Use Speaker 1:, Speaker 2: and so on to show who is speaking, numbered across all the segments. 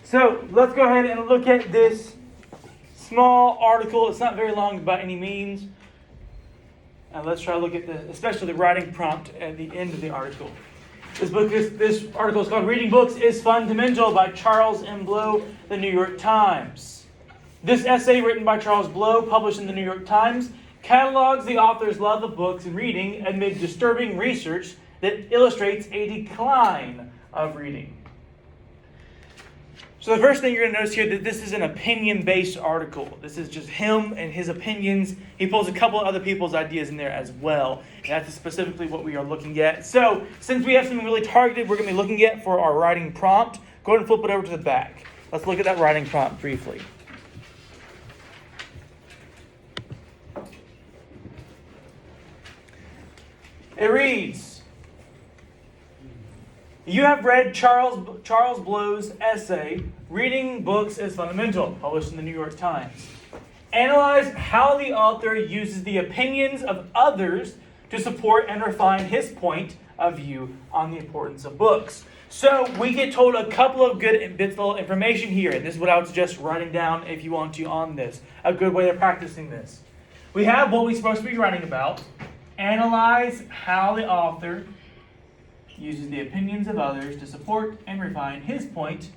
Speaker 1: So let's go ahead and look at this small article. It's not very long by any means. And let's try to look at especially the writing prompt at the end of the article. This article is called "Reading Books is Fundamental" by Charles M. Blow, The New York Times. This essay, written by Charles Blow, published in The New York Times, catalogs the author's love of books and reading amid disturbing research that illustrates a decline of reading. So the first thing you're going to notice here that this is an opinion-based article. This is just him and his opinions. He pulls a couple of other people's ideas in there as well. And that's specifically what we are looking at. So since we have something really targeted we're going to be looking at for our writing prompt, go ahead and flip it over to the back. Let's look at that writing prompt briefly. It reads, you have read Charles Blow's essay, "Reading Books is Fundamental," published in the New York Times. Analyze how the author uses the opinions of others to support and refine his point of view on the importance of books. So we get told a couple of good bits of information here, and this is what I would suggest writing down if you want to on this. A good way of practicing this. We have what we're supposed to be writing about. Analyze how the author uses the opinions of others to support and refine his point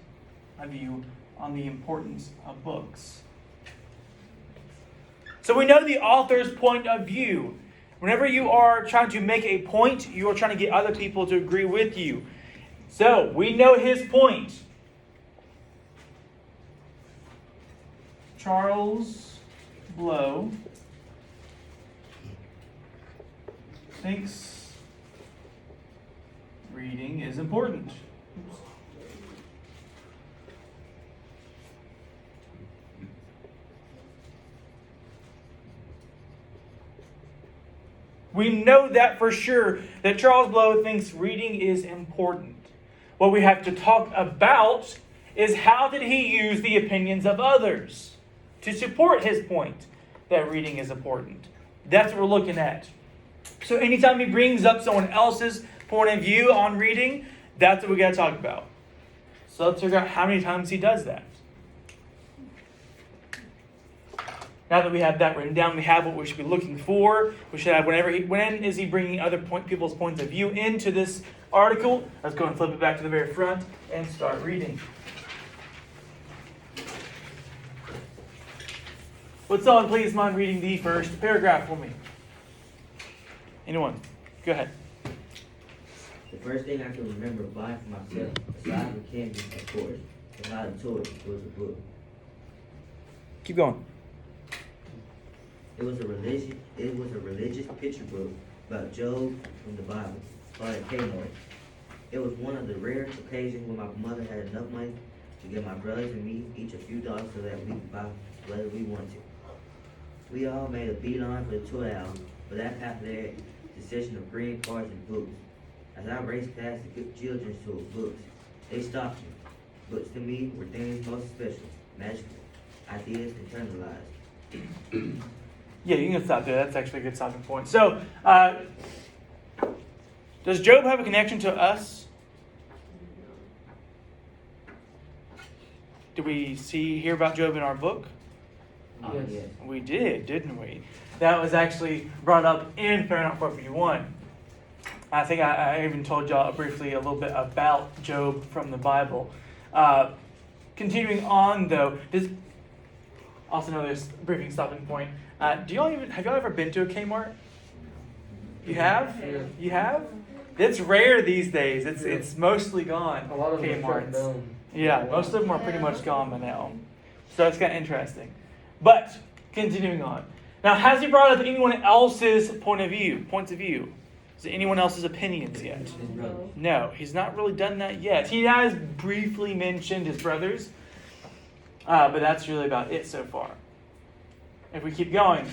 Speaker 1: of view on the importance of books. So we know the author's point of view. Whenever you are trying to make a point, you are trying to get other people to agree with you. So we know his point. Charles Blow thinks reading is important. We know that for sure, that Charles Blow thinks reading is important. What we have to talk about is how did he use the opinions of others to support his point that reading is important. That's what we're looking at. So anytime he brings up someone else's point of view on reading, that's what we got to talk about. So let's figure out how many times he does that. Now that we have that written down, we have what we should be looking for. We should have when is he bringing other people's points of view into this article? Let's go and flip it back to the very front and start reading. Would someone please mind reading the first paragraph for me? Anyone? Go ahead.
Speaker 2: The first thing I can remember buying for myself, aside from candy, of course, and not a toy, was a book.
Speaker 1: Keep going.
Speaker 2: It was a religious picture book about Job from the Bible, called a Kmart. It was one of the rare occasions when my mother had enough money to give my brothers and me each a few dollars so that we could buy whatever we wanted. We all made a beeline for the toy aisle, but that path led to a session of green cards and books. As I raced past the children's toy books, they stopped me. Books to me were things most special, magical, ideas internalized.
Speaker 1: Yeah, you can stop there. That's actually a good stopping point. So, does Job have a connection to us? Did we hear about Job in our book?
Speaker 2: Yes.
Speaker 1: We did, didn't we? That was actually brought up in Paranormal 451. I think I even told y'all briefly a little bit about Job from the Bible. Continuing on, though, also another briefing stopping point. Have y'all ever been to a Kmart? You have?
Speaker 3: Yeah.
Speaker 1: You have? It's rare these days. It's mostly gone.
Speaker 3: A lot of them are shut
Speaker 1: Kmart's.
Speaker 3: down.
Speaker 1: Yeah, most of them are pretty much gone by now. So it's kind of interesting. But continuing on. Now, has he brought up anyone else's points of view? Is it anyone else's opinions yet?
Speaker 2: His brother.
Speaker 1: No, he's not really done that yet. He has briefly mentioned his brothers, but that's really about it so far. If we keep going,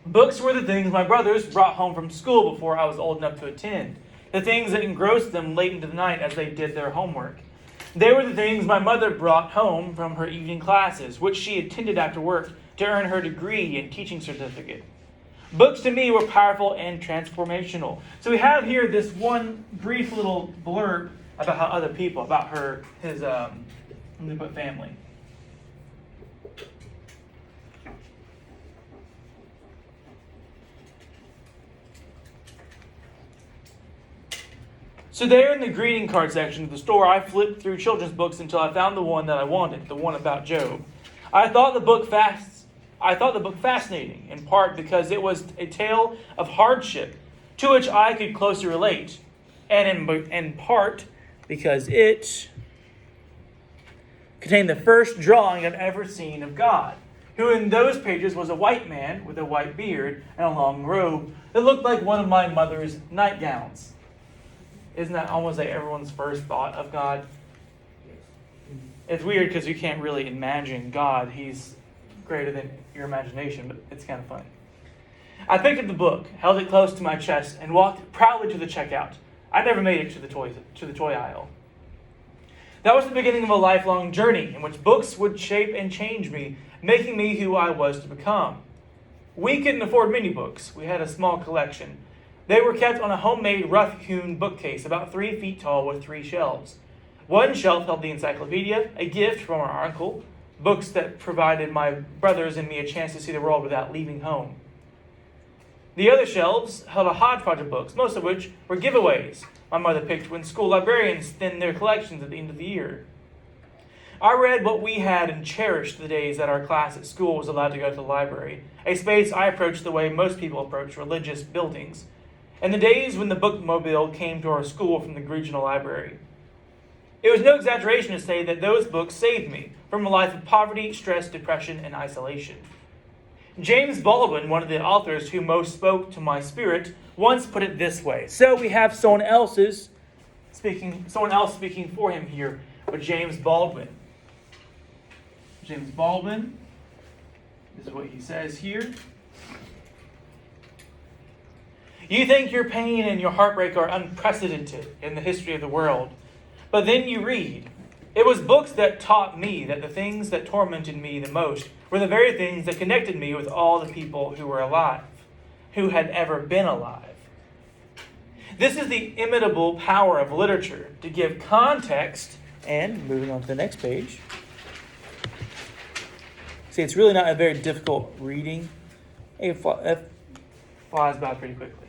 Speaker 1: books were the things my brothers brought home from school before I was old enough to attend. The things that engrossed them late into the night as they did their homework. They were the things my mother brought home from her evening classes, which she attended after work to earn her degree and teaching certificate. Books to me were powerful and transformational. So we have here this one brief little blurb about how other people, about his And they put family. So there in the greeting card section of the store, I flipped through children's books until I found the one that I wanted, the one about Job. I thought the book fascinating, in part because it was a tale of hardship to which I could closely relate, and in part because it contained the first drawing I've ever seen of God, who in those pages was a white man with a white beard and a long robe that looked like one of my mother's nightgowns. Isn't that almost like everyone's first thought of God? It's weird because you can't really imagine God. He's greater than your imagination, but it's kind of funny. I picked up the book, held it close to my chest, and walked proudly to the checkout. I never made it to the toy aisle. That was the beginning of a lifelong journey in which books would shape and change me, making me who I was to become. We couldn't afford many books. We had a small collection. They were kept on a homemade rough-hewn bookcase about 3 feet tall with 3 shelves. One shelf held the encyclopedia, a gift from our uncle, books that provided my brothers and me a chance to see the world without leaving home. The other shelves held a hodgepodge of books, most of which were giveaways my mother picked when school librarians thinned their collections at the end of the year. I read what we had and cherished the days that our class at school was allowed to go to the library, a space I approached the way most people approach religious buildings, and the days when the bookmobile came to our school from the regional library. It was no exaggeration to say that those books saved me from a life of poverty, stress, depression, and isolation. James Baldwin, one of the authors who most spoke to my spirit, once put it this way. So we have someone else speaking for him here, but James Baldwin. James Baldwin, this is what he says here. You think your pain and your heartbreak are unprecedented in the history of the world. But then you read. It was books that taught me that the things that tormented me the most were the very things that connected me with all the people who were alive, who had ever been alive. This is the imitable power of literature to give context. And moving on to the next page. See, it's really not a very difficult reading. It flies by pretty quickly.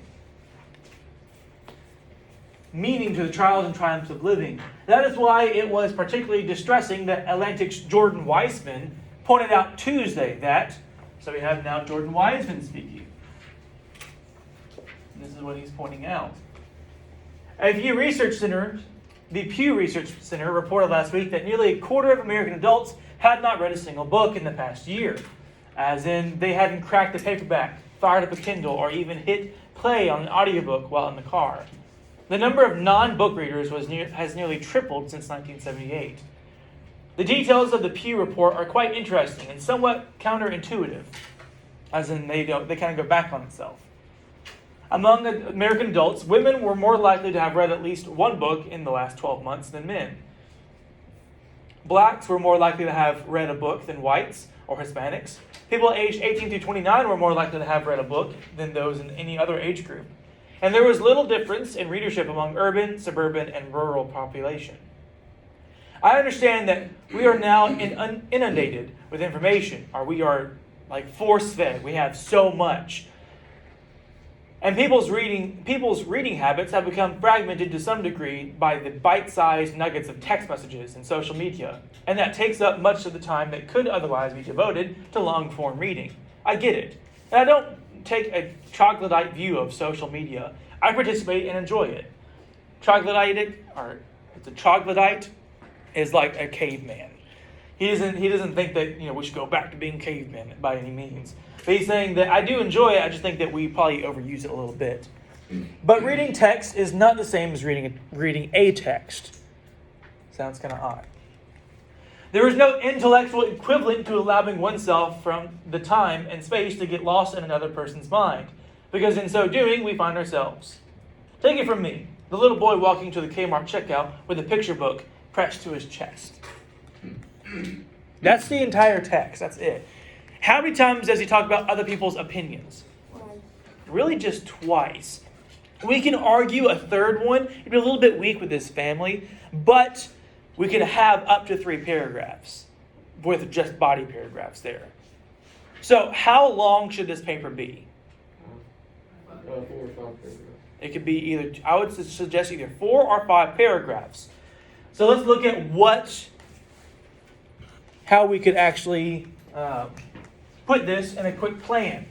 Speaker 1: Meaning to the trials and triumphs of living. That is why it was particularly distressing that Atlantic's Jordan Weissman pointed out Tuesday that, so we have now Jordan Weissman speaking. And this is what he's pointing out. The Pew Research Center reported last week that nearly a quarter of American adults had not read a single book in the past year. As in, they hadn't cracked a paperback, fired up a Kindle, or even hit play on an audiobook while in the car. The number of non-book readers has nearly tripled since 1978. The details of the Pew report are quite interesting and somewhat counterintuitive, as in they kind of go back on itself. Among American adults, women were more likely to have read at least one book in the last 12 months than men. Blacks were more likely to have read a book than whites or Hispanics. People aged 18 to 29 were more likely to have read a book than those in any other age group. And there was little difference in readership among urban, suburban, and rural population. I understand that we are now inundated with information, or we are like force-fed. We have so much. And people's reading habits have become fragmented to some degree by the bite-sized nuggets of text messages and social media. And that takes up much of the time that could otherwise be devoted to long-form reading. I get it. And I don't take a troglodyte view of social media. I participate and enjoy it. Troglodyte is like a caveman. He doesn't think that we should go back to being cavemen by any means. But he's saying that I do enjoy it. I just think that we probably overuse it a little bit. But reading text is not the same as reading a text. Sounds kind of odd. There is no intellectual equivalent to allowing oneself from the time and space to get lost in another person's mind, because in so doing, we find ourselves. Take it from me, the little boy walking to the Kmart checkout with a picture book pressed to his chest. That's the entire text. That's it. How many times does he talk about other people's opinions?
Speaker 3: Twice.
Speaker 1: Really just twice. We can argue a third one. He'd be a little bit weak with his family, but we could have up to 3 paragraphs with just body paragraphs there. So how long should this paper be?
Speaker 3: 4 or 5 paragraphs.
Speaker 1: It could be either, I would suggest either 4 or 5 paragraphs. So let's look at how we could actually put this in a quick plan.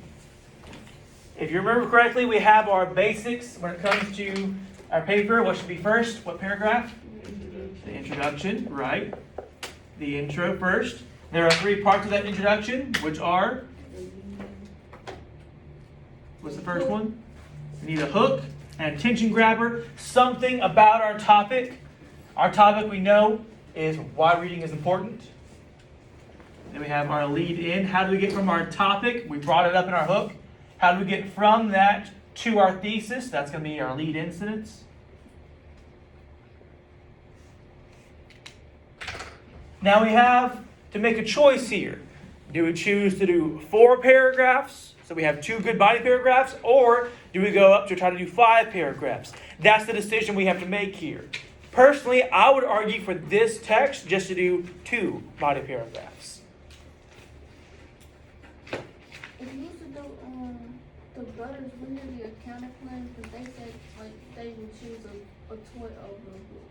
Speaker 1: If you remember correctly, we have our basics when it comes to our paper. What should be first? What paragraph? The introduction, right? The intro first. There are 3 parts of that introduction, which are, what's the first one? We need a hook, an attention grabber, something about our topic. Our topic we know is why reading is important. Then we have our lead in. How do we get from our topic? We brought it up in our hook. How do we get from that to our thesis? That's going to be our lead in sentence. Now we have to make a choice here. Do we choose to do 4 paragraphs, so we have 2 good body paragraphs, or do we go up to try to do 5 paragraphs? That's the decision we have to make here. Personally, I would argue for this text just to do 2 body paragraphs.
Speaker 4: If you used to do the brothers, wouldn't it be a counterclaim? Because they said like they would choose a toy over a book.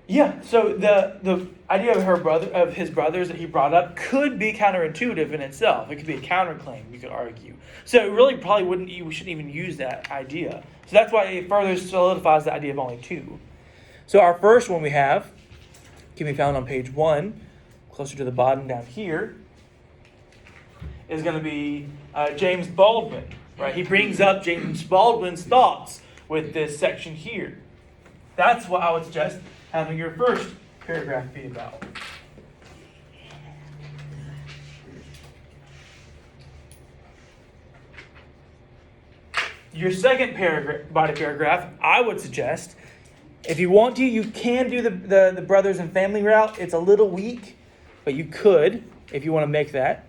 Speaker 1: Yeah, so the idea of his brothers that he brought up could be counterintuitive in itself. It could be a counterclaim, you could argue. So it really probably we shouldn't even use that idea. So that's why it further solidifies the idea of only 2. So our first one we have can be found on page 1, closer to the bottom down here, is going to be James Baldwin, right? He brings up James Baldwin's thoughts with this section here. That's what I would suggest having your first paragraph be about. Your second body paragraph, I would suggest, if you want to, you can do the brothers and family route. It's a little weak, but you could if you want to make that.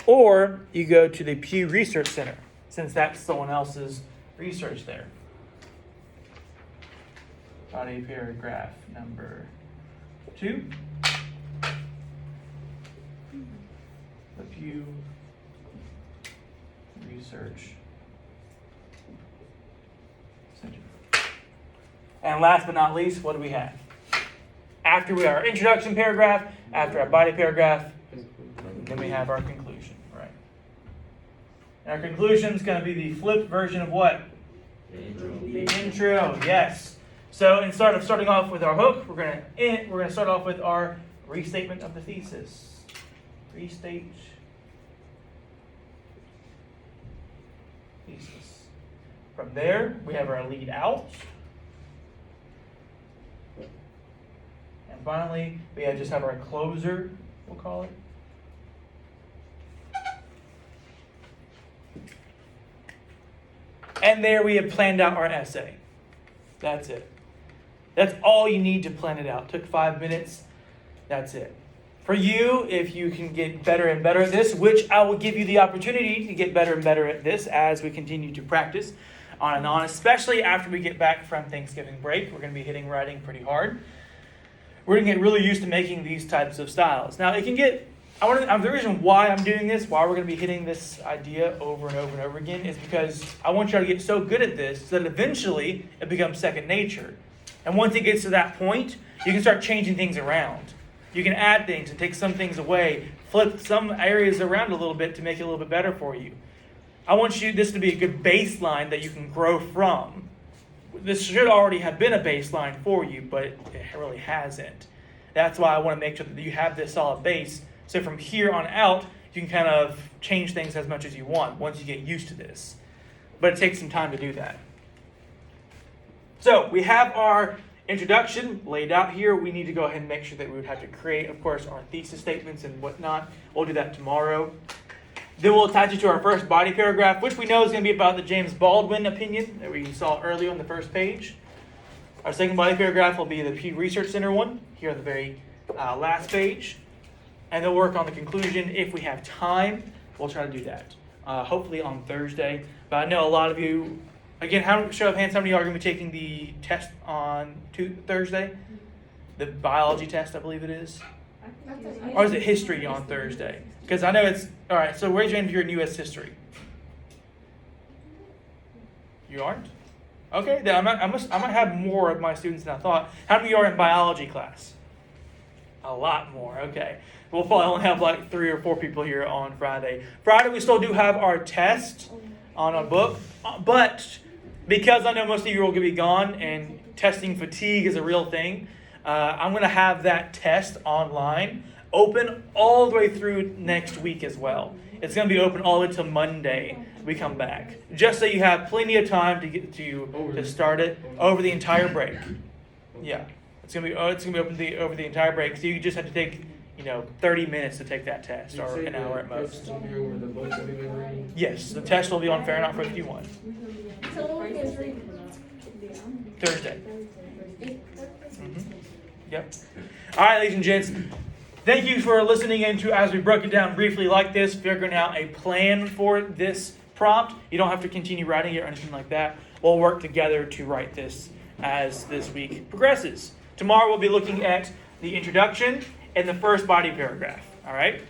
Speaker 1: Or you go to the Pew Research Center, since that's someone else's research there. Body paragraph number 2. The Pew Research Center. And last but not least, what do we have? After our introduction paragraph, after our body paragraph, then we have our conclusion, right? And our conclusion is going to be the flipped version of what? The intro, yes. So instead of starting off with our hook, we're going to start off with our restatement of the thesis. Restate thesis. From there, we have our lead out. And finally, we just have our closer, we'll call it. And there we have planned out our essay. That's it. That's all you need to plan it out. Took 5 minutes. That's it. For you, if you can get better and better at this, which I will give you the opportunity to get better and better at this as we continue to practice on and on, especially after we get back from Thanksgiving break. We're going to be hitting writing pretty hard. We're going to get really used to making these types of styles. Now, it can get... the reason why I'm doing this, why we're going to be hitting this idea over and over and over again, is because I want you to get so good at this so that eventually it becomes second nature. And once it gets to that point, you can start changing things around. You can add things and take some things away, flip some areas around a little bit to make it a little bit better for you. I want this to be a good baseline that you can grow from. This should already have been a baseline for you, but it really hasn't. That's why I want to make sure that you have this solid base. So from here on out, you can kind of change things as much as you want once you get used to this. But it takes some time to do that. So we have our introduction laid out here. We need to go ahead and make sure that we would have to create, of course, our thesis statements and whatnot. We'll do that tomorrow. Then we'll attach it to our first body paragraph, which we know is going to be about the James Baldwin opinion that we saw earlier on the first page. Our second body paragraph will be the Pew Research Center one, here on the very last page. And they'll work on the conclusion if we have time. We'll try to do that, hopefully on Thursday. But I know a lot of you, again, show of hands, how many of you are going to be taking the test on Thursday? the biology test, I believe it is.
Speaker 4: That's a-
Speaker 1: Or is it history on Thursday? Because I know it's, all right, so raise your hand if you're in U.S. history. You aren't? Okay, then I might have more of my students than I thought. How many are in biology class? A lot more, okay. We'll probably only have like 3 or 4 people here on Friday. Friday, we still do have our test on a book, but because I know most of you are going to be gone and testing fatigue is a real thing, I'm going to have that test online open all the way through next week as well. It's going to be open all the way till Monday we come back, just so you have plenty of time to get to start it over the entire break. Yeah, it's going to be open over the entire break. So you just have to take 30 minutes to take that test, or an hour at most.
Speaker 3: Test will be over the book that we've been reading.
Speaker 1: Yes, the test will be on Fahrenheit 451
Speaker 4: So when we can read
Speaker 1: Thursday. Yep. All right, ladies and gents. Thank you for listening into as we broke it down briefly like this, figuring out a plan for this prompt. You don't have to continue writing it or anything like that. We'll work together to write this as this week progresses. Tomorrow we'll be looking at the introduction and the first body paragraph. All right?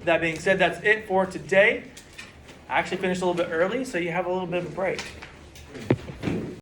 Speaker 1: That being said, that's it for today. I actually finished a little bit early, so you have a little bit of a break.